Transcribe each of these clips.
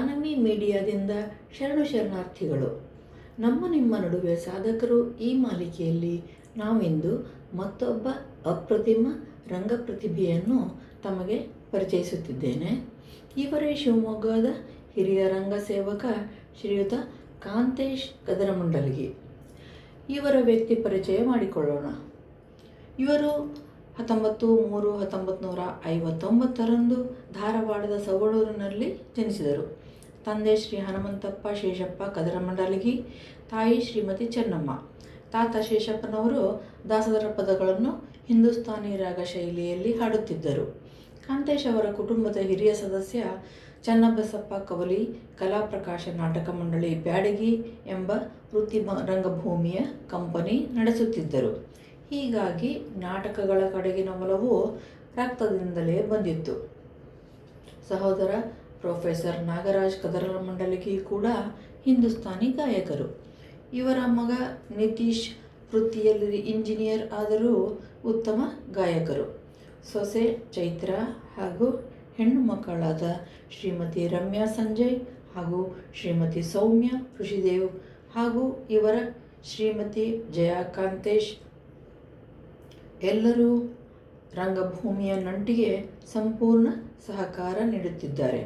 ಜಾಹ್ನವಿ ಮೀಡಿಯಾದಿಂದ ಶರಣಾರ್ಥಿಗಳು. ನಿಮ್ಮ ನಡುವೆ ಸಾಧಕರು ಈ ಮಾಲಿಕೆಯಲ್ಲಿ ನಾವಿಂದು ಮತ್ತೊಬ್ಬ ಅಪ್ರತಿಮ ರಂಗ ಪ್ರತಿಭೆಯನ್ನು ತಮಗೆ ಪರಿಚಯಿಸುತ್ತಿದ್ದೇನೆ. ಇವರೇ ಶಿವಮೊಗ್ಗದ ಹಿರಿಯ ರಂಗ ಸೇವಕ ಶ್ರೀಯುತ ಕಾಂತೇಶ್ ಕದರಮಂಡಲಗಿ. ಇವರ ವ್ಯಕ್ತಿ ಪರಿಚಯ ಮಾಡಿಕೊಳ್ಳೋಣ. ಇವರು 19/3/1959 ಧಾರವಾಡದ ಸವಳೂರಿನಲ್ಲಿ ಜನಿಸಿದರು. ತಂದೆ ಶ್ರೀ ಹನುಮಂತಪ್ಪ ಶೇಷಪ್ಪ ಕದರಮಂಡಲಗಿ, ತಾಯಿ ಶ್ರೀಮತಿ ಚೆನ್ನಮ್ಮ. ತಾತ ಶೇಷಪ್ಪನವರು ದಾಸರ ಪದಗಳನ್ನು ಹಿಂದೂಸ್ತಾನಿ ರಾಗ ಶೈಲಿಯಲ್ಲಿ ಹಾಡುತ್ತಿದ್ದರು. ಕಾಂತೇಶ್ ಅವರ ಕುಟುಂಬದ ಹಿರಿಯ ಸದಸ್ಯ ಚನ್ನಬಸಪ್ಪ ಕವಲಿ ಕಲಾಪ್ರಕಾಶ ನಾಟಕ ಮಂಡಳಿ ಬ್ಯಾಡಗಿ ಎಂಬ ವೃತ್ತಿ ರಂಗಭೂಮಿಯ ಕಂಪನಿ ನಡೆಸುತ್ತಿದ್ದರು. ಹೀಗಾಗಿ ನಾಟಕಗಳ ಕಡೆಗಿನ ಒಲವು ರಕ್ತದಿಂದಲೇ ಬಂದಿತ್ತು. ಸಹೋದರ ಪ್ರೊಫೆಸರ್ ನಾಗರಾಜ್ ಕದರಮಂಡಲಗಿ ಕೂಡ ಹಿಂದೂಸ್ತಾನಿ ಗಾಯಕರು. ಇವರ ಮಗ ನಿತೀಶ್ ವೃತ್ತಿಯಲ್ಲಿ ಇಂಜಿನಿಯರ್ ಆದರೂ ಉತ್ತಮ ಗಾಯಕರು. ಸೊಸೆ ಚೈತ್ರ ಹಾಗೂ ಹೆಣ್ಣು ಮಕ್ಕಳಾದ ಶ್ರೀಮತಿ ರಮ್ಯಾ ಸಂಜಯ್ ಹಾಗೂ ಶ್ರೀಮತಿ ಸೌಮ್ಯ ಋಷಿದೇವ್ ಹಾಗೂ ಇವರ ಶ್ರೀಮತಿ ಜಯಾ ಕಾಂತೇಶ್ ಎಲ್ಲರೂ ರಂಗಭೂಮಿಯ ನಂಟಿಗೆ ಸಂಪೂರ್ಣ ಸಹಕಾರ ನೀಡುತ್ತಿದ್ದಾರೆ.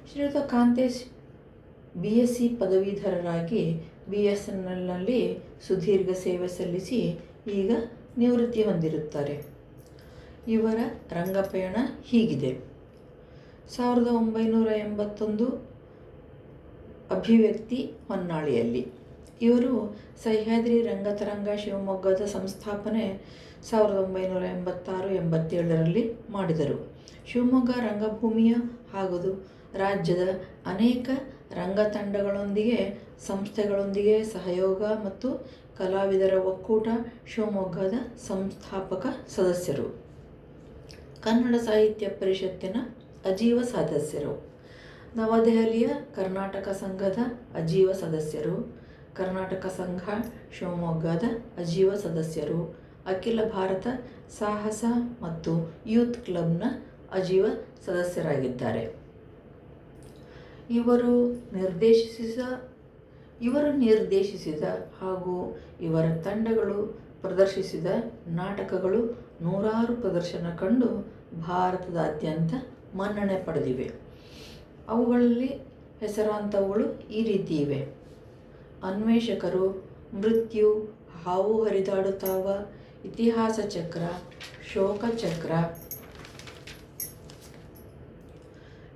ಶ್ರೀಯುತ ಕಾಂತೇಶ್ BSc ಪದವೀಧರರಾಗಿ BSNLನಲ್ಲಿ ಸುದೀರ್ಘ ಸೇವೆ ಸಲ್ಲಿಸಿ ಈಗ ನಿವೃತ್ತಿ ಹೊಂದಿರುತ್ತಾರೆ. ಇವರ ರಂಗಪಯಣ ಹೀಗಿದೆ. 1981 ಅಭಿವ್ಯಕ್ತಿ ಹೊನ್ನಾಳಿಯಲ್ಲಿ. ಇವರು ಸಹ್ಯಾದ್ರಿ ರಂಗತರಂಗ ಶಿವಮೊಗ್ಗದ ಸಂಸ್ಥಾಪನೆ 1986-87ರಲ್ಲಿ ಮಾಡಿದರು. ಶಿವಮೊಗ್ಗ ರಂಗಭೂಮಿಯ ಹಾಗೂ ರಾಜ್ಯದ ಅನೇಕ ರಂಗತಂಡಗಳೊಂದಿಗೆ ಸಂಸ್ಥೆಗಳೊಂದಿಗೆ ಸಹಯೋಗ ಮತ್ತು ಕಲಾವಿದರ ಒಕ್ಕೂಟ ಶಿವಮೊಗ್ಗದ ಸಂಸ್ಥಾಪಕ ಸದಸ್ಯರು. ಕನ್ನಡ ಸಾಹಿತ್ಯ ಪರಿಷತ್ತಿನ ಅಜೀವ ಸದಸ್ಯರು. ನವದೆಹಲಿಯ ಕರ್ನಾಟಕ ಸಂಘದ ಅಜೀವ ಸದಸ್ಯರು. ಕರ್ನಾಟಕ ಸಂಘ ಶಿವಮೊಗ್ಗದ ಅಜೀವ ಸದಸ್ಯರು. ಅಖಿಲ ಭಾರತ ಸಾಹಸ ಮತ್ತು ಯೂತ್ ಕ್ಲಬ್ನ ಅಜೀವ ಸದಸ್ಯರಾಗಿದ್ದಾರೆ. ಇವರು ನಿರ್ದೇಶಿಸಿದ ಹಾಗೂ ಇವರ ತಂಡಗಳು ಪ್ರದರ್ಶಿಸಿದ ನಾಟಕಗಳು ನೂರಾರು ಪ್ರದರ್ಶನ ಕಂಡು ಭಾರತದಾದ್ಯಂತ ಮನ್ನಣೆ ಪಡೆದಿವೆ. ಅವುಗಳಲ್ಲಿ ಹೆಸರಾಂತವುಗಳು ಈ ರೀತಿ ಇವೆ: ಅನ್ವೇಷಕರು, ಮೃತ್ಯು, ಹಾವು ಹರಿದಾಡುತ್ತಾವ, ಇತಿಹಾಸ ಚಕ್ರ, ಶೋಕ ಚಕ್ರ,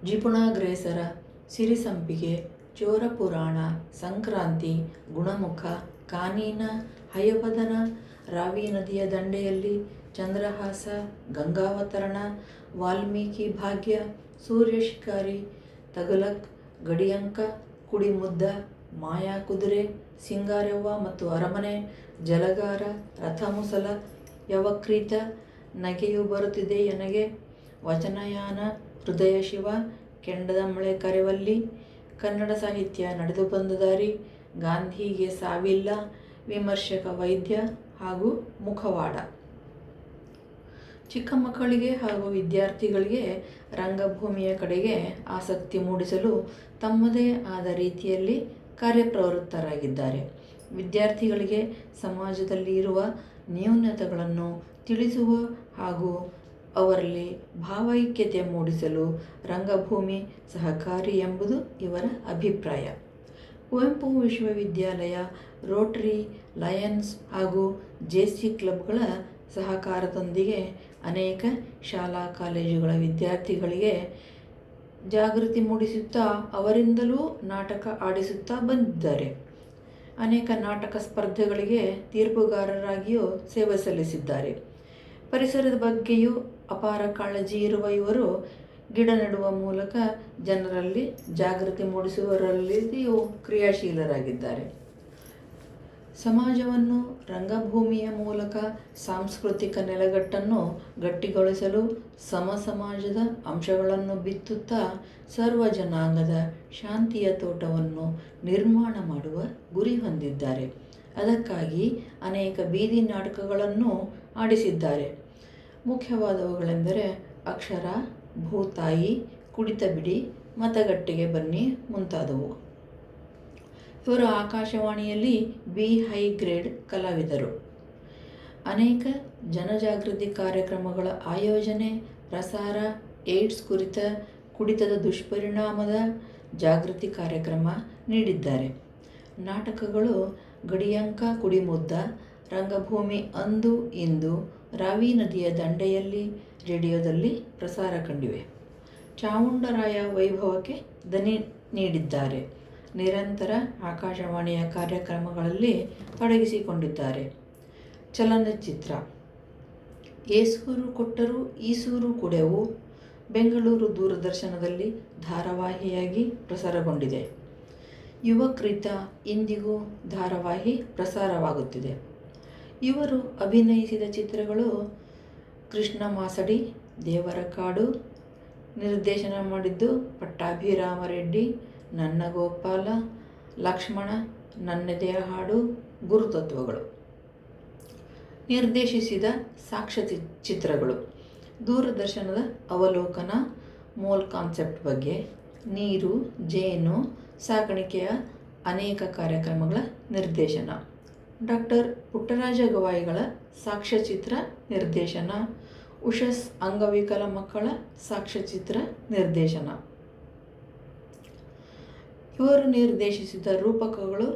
ಜಿಪುಣಾಗ್ರೇಸರ, ಸಿರಿಸಂಪಿಗೆ, ಚೋರ ಪುರಾಣ, ಸಂಕ್ರಾಂತಿ, ಗುಣಮುಖ, ಕಾನೀನ, ಹಯವದನ, ರಾವಿ ನದಿಯ ದಂಡೆಯಲ್ಲಿ, ಚಂದ್ರಹಾಸ, ಗಂಗಾವತರಣ, ವಾಲ್ಮೀಕಿ ಭಾಗ್ಯ, ಸೂರ್ಯ ಶಿಕಾರಿ, ತಗಲಕ್, ಗಡಿಯಂಕ, ಕುಡಿಮುದ್ದ, ಮಾಯಾ ಕುದುರೆ, ಸಿಂಗಾರವ್ವ ಮತ್ತು ಅರಮನೆ, ಜಲಗಾರ, ರಥಮುಸಲ, ಯವಕ್ರೀತ, ನಗೆಯು ಬರುತ್ತಿದೆ ಎನಗೆ, ವಚನಯಾನ, ಹೃದಯ ಶಿವ, ಕೆಂಡದ ಮಳೆ ಕರೆವಲ್ಲಿ, ಕನ್ನಡ ಸಾಹಿತ್ಯ ನಡೆದು ಬಂದ ದಾರಿ, ಗಾಂಧಿಗೆ ಸಾವಿಲ್ಲ, ವಿಮರ್ಶಕ ವೈದ್ಯ ಹಾಗೂ ಮುಖವಾಡ. ಚಿಕ್ಕ ಮಕ್ಕಳಿಗೆ ಹಾಗೂ ವಿದ್ಯಾರ್ಥಿಗಳಿಗೆ ರಂಗಭೂಮಿಯ ಕಡೆಗೆ ಆಸಕ್ತಿ ಮೂಡಿಸಲು ತಮ್ಮದೇ ಆದ ರೀತಿಯಲ್ಲಿ ಕಾರ್ಯಪ್ರವೃತ್ತರಾಗಿದ್ದಾರೆ. ವಿದ್ಯಾರ್ಥಿಗಳಿಗೆ ಸಮಾಜದಲ್ಲಿ ಇರುವ ನ್ಯೂನತೆಗಳನ್ನು ತಿಳಿಸುವ ಹಾಗೂ ಅವರಲ್ಲಿ ಭಾವೈಕ್ಯತೆ ಮೂಡಿಸಲು ರಂಗಭೂಮಿ ಸಹಕಾರಿ ಎಂಬುದು ಇವರ ಅಭಿಪ್ರಾಯ. ಕುವೆಂಪು ವಿಶ್ವವಿದ್ಯಾಲಯ, ರೋಟರಿ, ಲಯನ್ಸ್ ಹಾಗೂ JC ಕ್ಲಬ್ಗಳ ಸಹಕಾರದೊಂದಿಗೆ ಅನೇಕ ಶಾಲಾ ಕಾಲೇಜುಗಳ ವಿದ್ಯಾರ್ಥಿಗಳಿಗೆ ಜಾಗೃತಿ ಮೂಡಿಸುತ್ತಾ ಅವರಿಂದಲೂ ನಾಟಕ ಆಡಿಸುತ್ತಾ ಬಂದಿದ್ದಾರೆ. ಅನೇಕ ನಾಟಕ ಸ್ಪರ್ಧೆಗಳಿಗೆ ತೀರ್ಪುಗಾರರಾಗಿಯೂ ಸೇವೆ ಸಲ್ಲಿಸಿದ್ದಾರೆ. ಪರಿಸರದ ಬಗ್ಗೆಯೂ ಅಪಾರ ಕಾಳಜಿ ಇರುವ ಇವರು ಗಿಡ ನೆಡುವ ಮೂಲಕ ಜನರಲ್ಲಿ ಜಾಗೃತಿ ಮೂಡಿಸುವರಲ್ಲಿಯೂ ಕ್ರಿಯಾಶೀಲರಾಗಿದ್ದಾರೆ. ಸಮಾಜವನ್ನು ರಂಗಭೂಮಿಯ ಮೂಲಕ ಸಾಂಸ್ಕೃತಿಕ ನೆಲೆಗಟ್ಟನ್ನು ಗಟ್ಟಿಗೊಳಿಸಲು ಸಮಾಜದ ಅಂಶಗಳನ್ನು ಬಿತ್ತುತ್ತಾ ಸರ್ವ ಜನಾಂಗದ ಶಾಂತಿಯ ತೋಟವನ್ನು ನಿರ್ಮಾಣ ಮಾಡುವ ಗುರಿ ಹೊಂದಿದ್ದಾರೆ. ಅದಕ್ಕಾಗಿ ಅನೇಕ ಬೀದಿ ನಾಟಕಗಳನ್ನು ಆಡಿಸಿದ್ದಾರೆ. ಮುಖ್ಯವಾದವುಗಳೆಂದರೆ ಅಕ್ಷರ, ಭೂತಾಯಿ, ಕುಡಿತ ಬಿಡಿ, ಮತಗಟ್ಟೆಗೆ ಬನ್ನಿ ಮುಂತಾದವು. ಇವರು ಆಕಾಶವಾಣಿಯಲ್ಲಿ ಬಿ ಹೈ ಗ್ರೇಡ್ ಕಲಾವಿದರು. ಅನೇಕ ಜನಜಾಗೃತಿ ಕಾರ್ಯಕ್ರಮಗಳ ಆಯೋಜನೆ, ಪ್ರಸಾರ, ಏಡ್ಸ್ ಕುರಿತ ಕುಡಿತದ ದುಷ್ಪರಿಣಾಮದ ಜಾಗೃತಿ ಕಾರ್ಯಕ್ರಮ ನೀಡಿದ್ದಾರೆ. ನಾಟಕಗಳು ಗಡಿಯಂಕ ಕುಡಿಮುದ್ದ, ರಂಗಭೂಮಿ ಅಂದು ಇಂದು, ರಾವಿ ನದಿಯ ದಂಡೆಯಲ್ಲಿ ರೇಡಿಯೋದಲ್ಲಿ ಪ್ರಸಾರ ಕಂಡಿವೆ. ಚಾವುಂಡರಾಯ ವೈಭವಕ್ಕೆ ದನಿ ನೀಡಿದ್ದಾರೆ. ನಿರಂತರ ಆಕಾಶವಾಣಿಯ ಕಾರ್ಯಕ್ರಮಗಳಲ್ಲಿ ತೊಡಗಿಸಿಕೊಂಡಿದ್ದಾರೆ. ಚಲನಚಿತ್ರ ಏಸೂರು ಕೊಟ್ಟರೂ ಈಸೂರು ಕುಡೆವು ಬೆಂಗಳೂರು ದೂರದರ್ಶನದಲ್ಲಿ ಧಾರಾವಾಹಿಯಾಗಿ ಪ್ರಸಾರಗೊಂಡಿದೆ. ಯುವಕೃತ ಇಂದಿಗೂ ಧಾರಾವಾಹಿ ಪ್ರಸಾರವಾಗುತ್ತಿದೆ. ಇವರು ಅಭಿನಯಿಸಿದ ಚಿತ್ರಗಳು ಕೃಷ್ಣ ಮಾಸಡಿ, ದೇವರ ಕಾಡು, ನಿರ್ದೇಶನ ಮಾಡಿದ್ದು ಪಟ್ಟಾಭಿರಾಮ ರೆಡ್ಡಿ, ನನ್ನ ಗೋಪಾಲ, ಲಕ್ಷ್ಮಣ, ನನ್ನೆದೆಯ ಹಾಡು, ಗುರುತತ್ವಗಳು. ನಿರ್ದೇಶಿಸಿದ ಸಾಕ್ಷ್ಯ ಚಿತ್ರಗಳು ದೂರದರ್ಶನದ ಅವಲೋಕನ, ಮೋಲ್ ಕಾನ್ಸೆಪ್ಟ್ ಬಗ್ಗೆ, ನೀರು, ಜೇನು ಸಾಕಾಣಿಕೆಯ ಅನೇಕ ಕಾರ್ಯಕ್ರಮಗಳ ನಿರ್ದೇಶನ. ಡಾಕ್ಟರ್ ಪುಟ್ಟರಾಜ ಗವಾಯಿಗಳ ಸಾಕ್ಷ್ಯಚಿತ್ರ ನಿರ್ದೇಶನ, ಉಷಸ್ ಅಂಗವಿಕಲ ಮಕ್ಕಳ ಸಾಕ್ಷ್ಯಚಿತ್ರ ನಿರ್ದೇಶನ. ಇವರು ನಿರ್ದೇಶಿಸಿದ ರೂಪಕಗಳು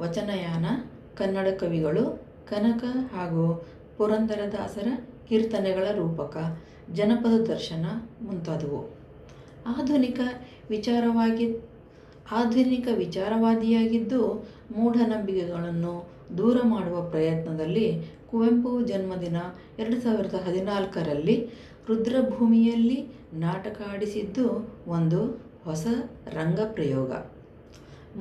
ವಚನಯಾನ, ಕನ್ನಡ ಕವಿಗಳು, ಕನಕ ಹಾಗೂ ಪುರಂದರದಾಸರ ಕೀರ್ತನೆಗಳ ರೂಪಕ, ಜನಪದ ದರ್ಶನ ಮುಂತಾದವು. ಆಧುನಿಕ ವಿಚಾರವಾದಿಯಾಗಿದ್ದು ಮೂಢನಂಬಿಕೆಗಳನ್ನು ದೂರ ಮಾಡುವ ಪ್ರಯತ್ನದಲ್ಲಿ ಕುವೆಂಪು ಜನ್ಮದಿನ 2014ರಲ್ಲಿ ರುದ್ರಭೂಮಿಯಲ್ಲಿ ನಾಟಕ ಆಡಿಸಿದ್ದು ಒಂದು ಹೊಸ ರಂಗ ಪ್ರಯೋಗ.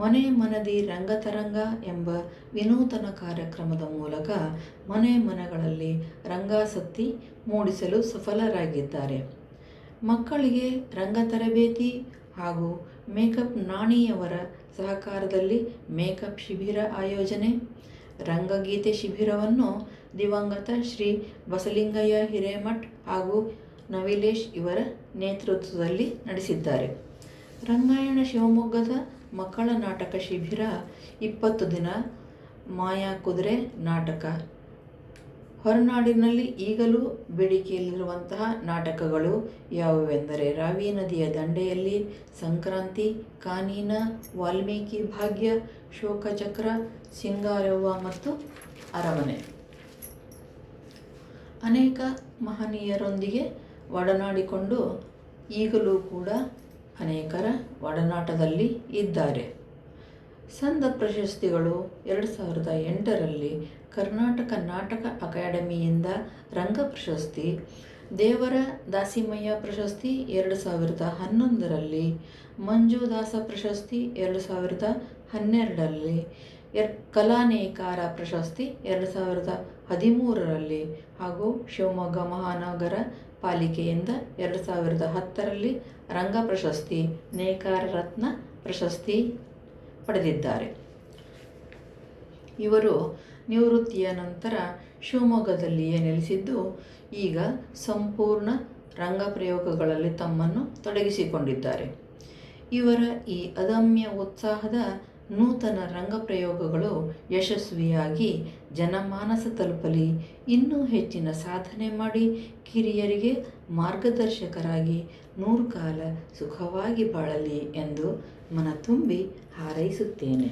ಮನೆ ಮನದಿ ರಂಗತರಂಗ ಎಂಬ ವಿನೂತನ ಕಾರ್ಯಕ್ರಮದ ಮೂಲಕ ಮನೆ ಮನಗಳಲ್ಲಿ ರಂಗಾಸಕ್ತಿ ಮೂಡಿಸಲು ಸಫಲರಾಗಿದ್ದಾರೆ. ಮಕ್ಕಳಿಗೆ ರಂಗ ತರಬೇತಿ ಹಾಗೂ ಮೇಕಪ್ ನಾಣಿಯವರ ಸಹಕಾರದಲ್ಲಿ ಮೇಕಪ್ ಶಿಬಿರ ಆಯೋಜನೆ, ರಂಗಗೀತೆ ಶಿಬಿರವನ್ನು ದಿವಂಗತ ಶ್ರೀ ಬಸಲಿಂಗಯ್ಯ ಹಿರೇಮಠ್ ಹಾಗೂ ನವಿಲೇಶ್ ಇವರ ನೇತೃತ್ವದಲ್ಲಿ ನಡೆಸಿದ್ದಾರೆ. ರಂಗಾಯಣ ಶಿವಮೊಗ್ಗದ ಮಕ್ಕಳ ನಾಟಕ ಶಿಬಿರ 20 ದಿನ ಮಾಯಾ ಕುದುರೆ ನಾಟಕ. ಹೊರನಾಡಿನಲ್ಲಿ ಈಗಲೂ ಬೇಡಿಕೆಯಲ್ಲಿರುವಂತಹ ನಾಟಕಗಳು ಯಾವುವೆಂದರೆ ರಾವಿ ನದಿಯ ದಂಡೆಯಲ್ಲಿ, ಸಂಕ್ರಾಂತಿ, ಕಾನೀನ, ವಾಲ್ಮೀಕಿ ಭಾಗ್ಯ, ಶೋಕಚಕ್ರ, ಸಿಂಗಾರವ್ವ ಮತ್ತು ಅರಮನೆ. ಅನೇಕ ಮಹನೀಯರೊಂದಿಗೆ ಒಡನಾಡಿಕೊಂಡು ಈಗಲೂ ಕೂಡ ಅನೇಕರ ಒಡನಾಟದಲ್ಲಿ ಇದ್ದಾರೆ. ಸಂದ ಪ್ರಶಸ್ತಿಗಳು 2008ರಲ್ಲಿ ಕರ್ನಾಟಕ ನಾಟಕ ಅಕಾಡೆಮಿಯಿಂದ ರಂಗ ಪ್ರಶಸ್ತಿ, ದೇವರ ದಾಸಿಮಯ್ಯ ಪ್ರಶಸ್ತಿ 2011ರಲ್ಲಿ, ಮಂಜುದಾಸ ಪ್ರಶಸ್ತಿ 2012ರಲ್ಲಿ, ಕಲಾನೇಕಾರ ಪ್ರಶಸ್ತಿ 2013ರಲ್ಲಿ ಹಾಗೂ ಶಿವಮೊಗ್ಗ ಮಹಾನಗರ ಪಾಲಿಕೆಯಿಂದ 2010ರಲ್ಲಿ ರಂಗ ಪ್ರಶಸ್ತಿ, ನೇಕಾರ ರತ್ನ ಪ್ರಶಸ್ತಿ ಪಡೆದಿದ್ದಾರೆ. ಇವರು ನಿವೃತ್ತಿಯ ನಂತರ ಶಿವಮೊಗ್ಗದಲ್ಲಿಯೇ ನೆಲೆಸಿದ್ದು ಈಗ ಸಂಪೂರ್ಣ ರಂಗ ಪ್ರಯೋಗಗಳಲ್ಲಿ ತಮ್ಮನ್ನು ತೊಡಗಿಸಿಕೊಂಡಿದ್ದಾರೆ. ಇವರ ಈ ಅದಮ್ಯ ಉತ್ಸಾಹದ ನೂತನ ರಂಗ ಪ್ರಯೋಗಗಳು ಯಶಸ್ವಿಯಾಗಿ ಜನಮಾನಸ ತಲುಪಲಿ, ಇನ್ನೂ ಹೆಚ್ಚಿನ ಸಾಧನೆ ಮಾಡಿ ಕಿರಿಯರಿಗೆ ಮಾರ್ಗದರ್ಶಕರಾಗಿ 100 ಕಾಲ ಸುಖವಾಗಿ ಬಾಳಲಿ ಎಂದು ಮನತುಂಬಿ ಹಾರೈಸುತ್ತೇನೆ.